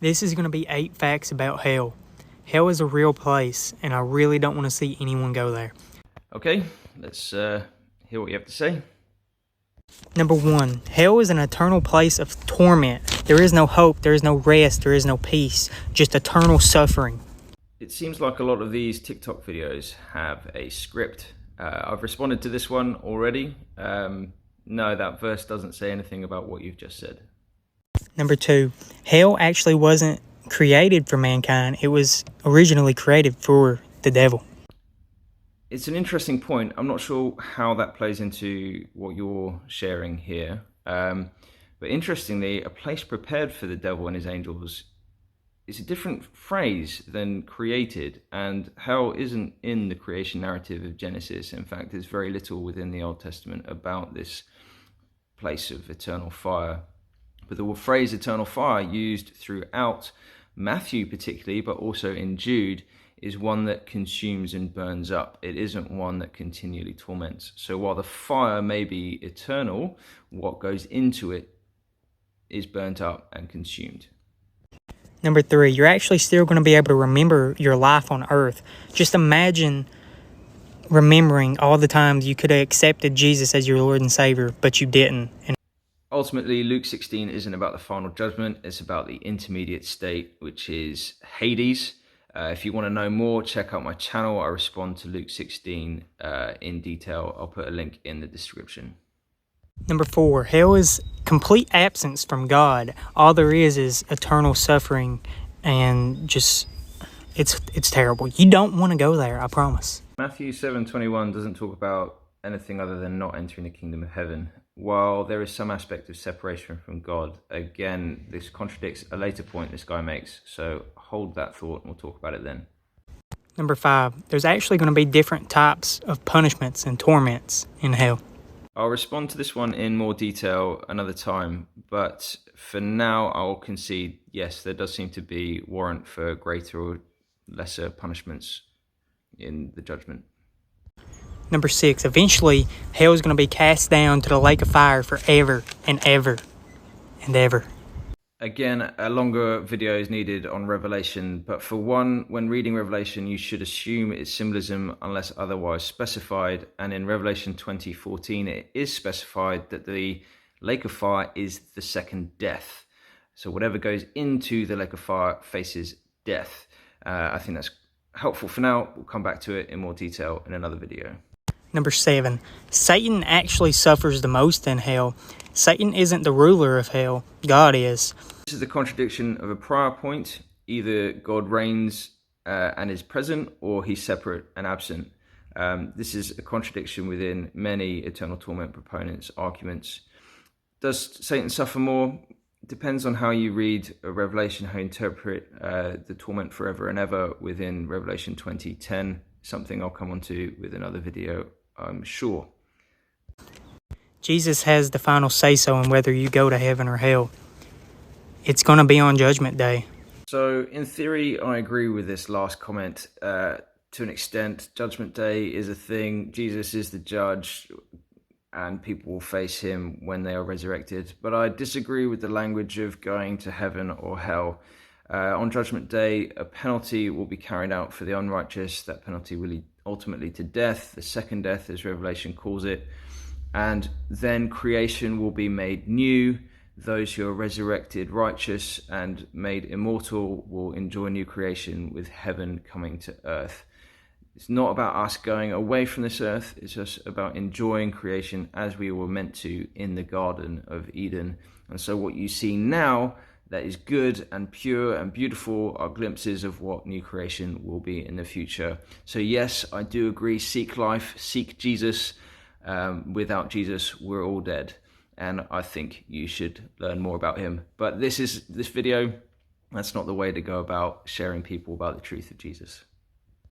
This is going to be 8 facts about hell. Hell is a real place, and I really don't want to see anyone go there. Okay, let's hear what you have to say. Number 1, hell is an eternal place of torment. There is no hope, there is no rest, there is no peace, just eternal suffering. It seems like a lot of these TikTok videos have a script. I've responded to this one already. No, that verse doesn't say anything about what you've just said. Number 2, hell actually wasn't created for mankind. It was originally created for the devil. It's an interesting point. I'm not sure how that plays into what you're sharing here. But interestingly, a place prepared for the devil and his angels is a different phrase than created, and hell isn't in the creation narrative of Genesis. In fact, there's very little within the Old Testament about this place of eternal fire. But the phrase eternal fire used throughout Matthew particularly, but also in Jude, is one that consumes and burns up. It isn't one that continually torments. So while the fire may be eternal, what goes into it is burnt up and consumed. Number 3, you're actually still going to be able to remember your life on earth. Just imagine remembering all the times you could have accepted Jesus as your Lord and Savior, but you didn't. And ultimately, Luke 16 isn't about the final judgment. It's about the intermediate state, which is Hades. If you want to know more, check out my channel. I respond to Luke 16 in detail. I'll put a link in the description. Number 4, hell is complete absence from God. All there is eternal suffering, and just it's terrible. You don't want to go there, I promise. Matthew 7:21 doesn't talk about anything other than not entering the kingdom of heaven. While there is some aspect of separation from God, again, this contradicts a later point this guy makes. So hold that thought and we'll talk about it then. Number 5, there's actually going to be different types of punishments and torments in hell. I'll respond to this one in more detail another time, but for now I'll concede, yes, there does seem to be warrant for greater or lesser punishments in the judgment. Number 6, eventually hell is going to be cast down to the lake of fire forever and ever and ever. Again, a longer video is needed on Revelation, but for one, when reading Revelation, you should assume its symbolism unless otherwise specified. And in Revelation 20:14, it is specified that the lake of fire is the second death. So whatever goes into the lake of fire faces death. I think that's helpful for now. We'll come back to it in more detail in another video. Number 7, Satan actually suffers the most in hell. Satan isn't the ruler of hell, God is. This is the contradiction of a prior point. Either God reigns and is present, or he's separate and absent. This is a contradiction within many eternal torment proponents' arguments. Does Satan suffer more? Depends on how you read a Revelation, how you interpret the torment forever and ever within Revelation 20:10. Something I'll come on to with another video, I'm sure. Jesus has the final say-so in whether you go to heaven or hell. It's going to be on Judgment Day. So in theory, I agree with this last comment to an extent. Judgment Day is a thing. Jesus is the judge, and people will face him when they are resurrected. But I disagree with the language of going to heaven or hell. On Judgment Day, a penalty will be carried out for the unrighteous. That penalty will lead ultimately to death, the second death, as Revelation calls it. And then creation will be made new. Those who are resurrected righteous and made immortal will enjoy new creation with heaven coming to earth. It's not about us going away from this earth. It's just about enjoying creation as we were meant to in the Garden of Eden. And so what you see now that is good and pure and beautiful are glimpses of what new creation will be in the future. So yes, I do agree, seek life, seek Jesus. Without Jesus, we're all dead. And I think you should learn more about him. But this video, that's not the way to go about sharing people about the truth of Jesus.